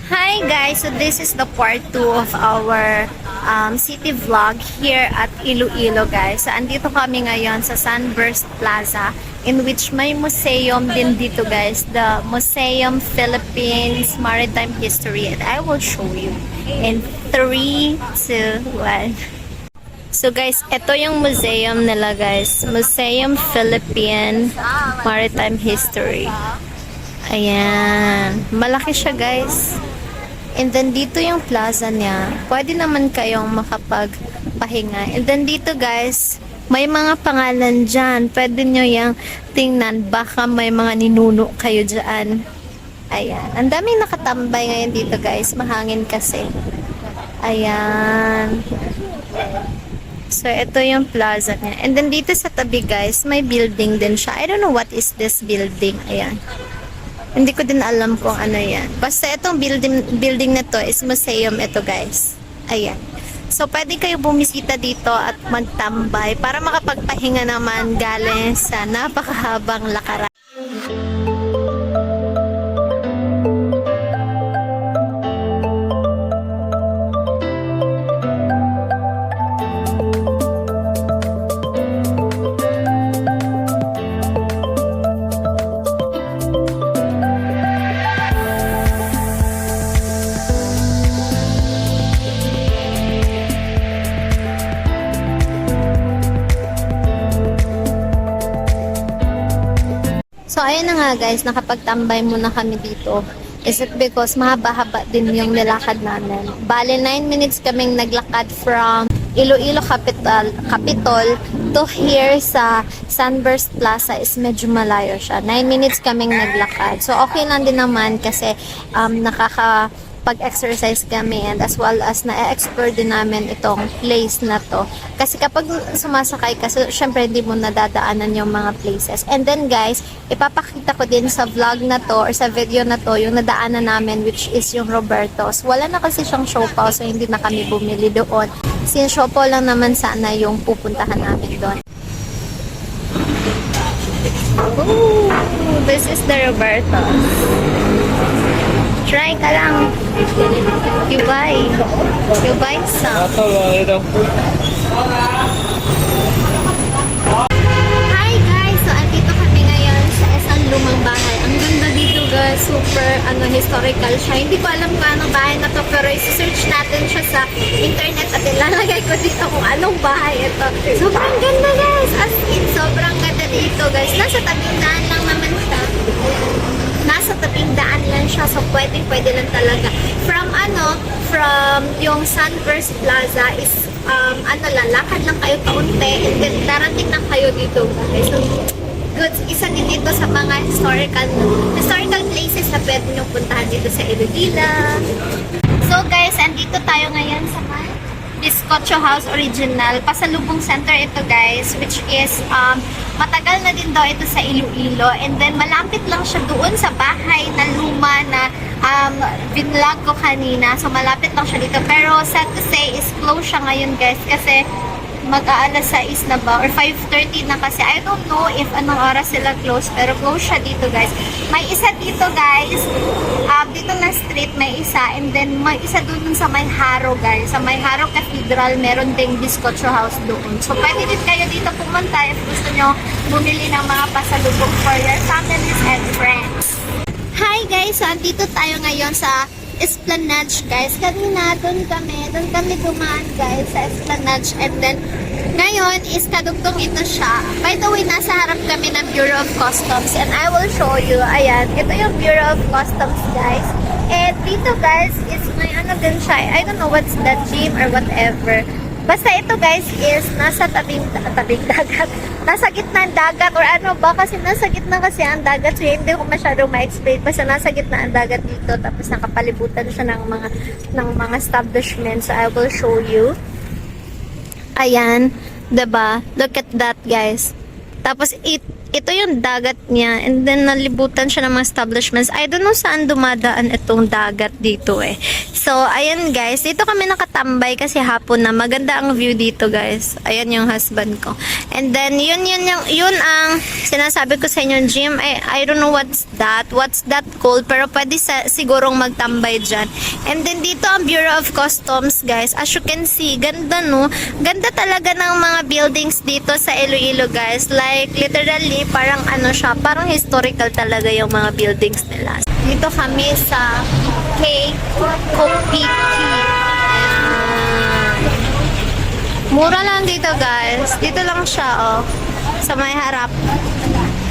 Hi guys, so this is the part 2 of our city vlog here at Iloilo guys. So andito kami ngayon sa Sunburst Plaza in which may museum din dito guys. The Museum Philippines Maritime History, and I will show you in 3, 2, 1. So guys, ito yung museum nila guys. Museum Philippine Maritime History. Ayan. Malaki siya guys. And then dito yung plaza niya. Pwede naman kayong makapagpahinga. And then dito guys, may mga pangalan dyan. Pwede nyo yung tingnan. Baka may mga ninuno kayo dyan. Ayan. Ang daming nakatambay ngayon dito guys. Mahangin kasi. Ayan. So, ito yung plaza niya. And then dito sa tabi guys, may building din siya. I don't know what is this building. Ayan. Hindi ko din alam kung ano yan. Basta itong building na to is museum ito guys. Ayan. So, pwede kayo bumisita dito at magtambay para makapagpahinga naman galing sa napakahabang lakaran. So, ayun na nga guys, nakapagtambay muna kami dito. Is it because mahaba-haba din yung nilakad namin. Bale, 9 minutes kaming naglakad from Iloilo Capitol to here sa Sunburst Plaza is medyo malayo siya. 9 minutes kaming naglakad. So, okay lang din naman kasi pag-exercise kami and as well as na-explore din namin itong place na to. Kasi kapag sumasakay kasi, syempre hindi mo nadadaanan yung mga places. And then guys, ipapakita ko din sa vlog na to or sa video na to yung nadaanan namin which is yung Roberto's. Wala na kasi siyang siopaw so hindi na kami bumili doon. Since siopaw lang naman sana yung pupuntahan namin doon. Ooh, this is the Roberto's. Try ka lang. You buy some. Hi guys! So, andito kami ngayon sa isang lumang bahay. Ang ganda dito guys. Super, historical siya. Hindi ko alam kung anong bahay na to, pero isi-search natin siya sa internet at ilalagay ko dito kung anong bahay ito. Sobrang ganda guys! As in, sobrang ganda dito guys. Nasa tabing daan lang naman siya. Nasa tabing daan lang siya, so pwede lang talaga. From yung Sunburst Plaza is, lakad lang kayo kaunti, and then darating na kayo dito, guys. So, good. Isa din dito sa mga historical places na pwede nyo puntahan dito sa Iloilo. So, guys, andito tayo ngayon sa Bizcocho House Original. Pasalubong center ito guys, which is matagal na din daw ito sa Iloilo, and then malapit lang siya doon sa bahay na luma na vinlog ko kanina. So malapit lang siya dito, pero sad to say is close siya ngayon guys kasi mag-aalas 6 na ba or 5:30 na kasi. I don't know if anong oras sila close, pero close siya dito guys. May isa dito guys, dito na street may isa, and then may isa doon sa May Haro guys. Sa May Haro Cathedral meron ding Bizcocho House doon. So pwede din kayo dito pumunta if gusto nyo bumili ng mga pasalubong for your families and friends. Hi guys! So andito tayo ngayon sa Esplanade guys. Kanina doon kami dumaan guys sa Esplanade, and then ngayon is kadugtong ito siya. By the way, nasa harap kami ng Bureau of Customs, and I will show you. Ayan, ito yung Bureau of Customs guys. And dito guys is may din siya. I don't know what's that, gym or whatever. Basta ito guys is nasa tabing dagat. Nasa gitna ng dagat or ano ba, kasi nasa gitna kasi ang dagat. So hindi ko masyadong ma-explain. Basta nasa gitna ang dagat dito, tapos nakapalibutan siya ng mga establishment. So I will show you. Ayan, 'di ba? Look at that guys. Tapos ito yung dagat niya. And then, nalibutan siya ng mga establishments. I don't know saan dumadaan itong dagat dito eh. So, ayan guys. Dito kami nakatambay kasi hapon na. Maganda ang view dito guys. Ayan yung husband ko. And then, yun ang sinasabi ko sa inyo, gym. I don't know what's that called. Pero pwede sigurong magtambay dyan. And then, dito ang Bureau of Customs guys. As you can see, ganda no. Ganda talaga ng mga buildings dito sa Iloilo guys. Like, literally, parang ano siya, parang historical talaga yung mga buildings nila. Dito kami sa Kopiki. Mura lang dito guys. Dito lang siya oh. Sa may harap.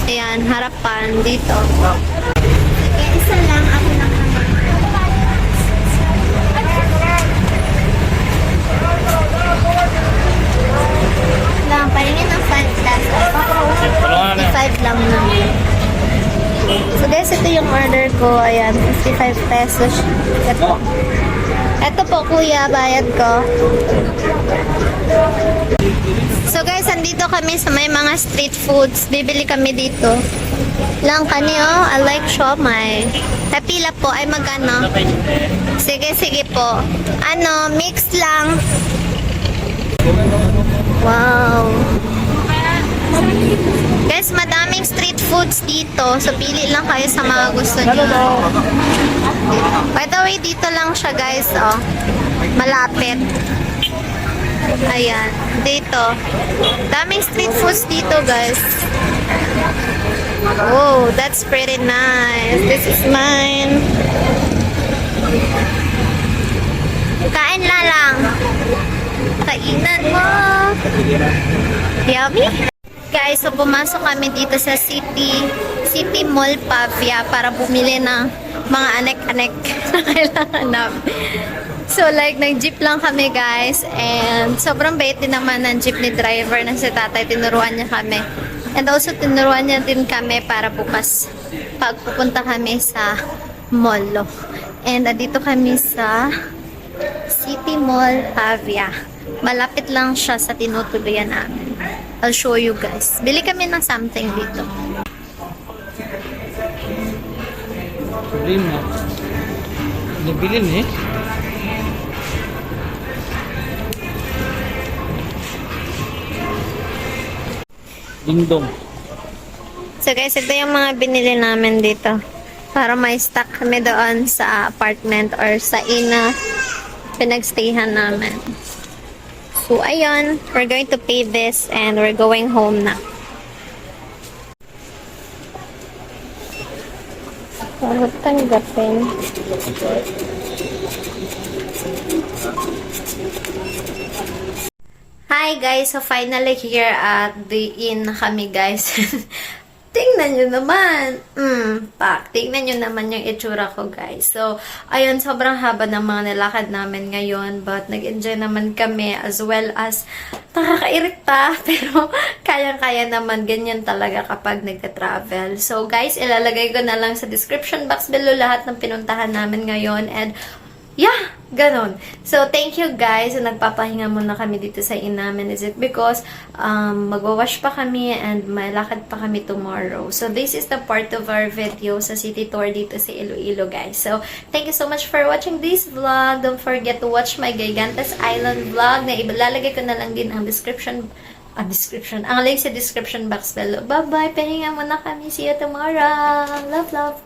Ayan, harapan dito. Okay, isa lang ako lang lang, palingin ng 5 plus. 55 lang naman. So guys, ito yung order ko. Ayan, 55 pesos. Ito po kuya, bayad ko. So guys, andito kami sa may mga street foods. Bibili kami dito. Lang kani oh, I like siomai. Tapila po ay magkano? Sige, sige po. Ano, mix lang. Wow. Guys, madaming street foods dito. So, pili lang kayo sa mga gusto niyo. By the way, dito lang siya guys. Oh. Malapit. Ayan. Dito. Daming street foods dito guys. Oh, that's pretty nice. This is mine. Kain na lang. Kainan mo. Yummy. Guys, so pumasok kami dito sa City Mall Pavia para bumili ng mga anek-anek na kailangan namin. So like, nag-jeep lang kami guys. And sobrang bait din naman ng jeepney driver na si tatay. Tinuruan niya kami. And also, tinuruan niya din kami para bukas pagpupunta kami sa mall. And dito kami sa City Mall Pavia. Malapit lang siya sa tinutuluyan namin. I'll show you guys. Bili kami ng something dito. Problema. Nabilin eh. Dingdong. So guys, ito yung mga binili namin dito. Para may stock kami doon sa apartment or sa pinagstayhan namin. So, ayun. We're going to pay this and we're going home na. Bakit tanggapin? Hi guys! So, finally here at the inn na kami guys. Tingnan nyo naman. Tingnan nyo naman yung itsura ko, guys. So, ayun, sobrang haba ng mga nilakad namin ngayon. But, nag-enjoy naman kami as well as nakakairita. Pero, kayang-kaya naman. Ganyan talaga kapag nagka-travel. So, guys, ilalagay ko na lang sa description box below lahat ng pinuntahan namin ngayon. And, yeah, ganon. So, thank you guys. So, nagpapahinga muna kami dito sa inn namin. Is it because magwawash pa kami and may lakad pa kami tomorrow. So, this is the part of our video sa city tour dito sa Iloilo, guys. So, thank you so much for watching this vlog. Don't forget to watch my Gigantes Island vlog na ilalagay ko na lang din ang description. Ang link sa description box below. Bye-bye. Pahinga muna kami. See you tomorrow. Love, love.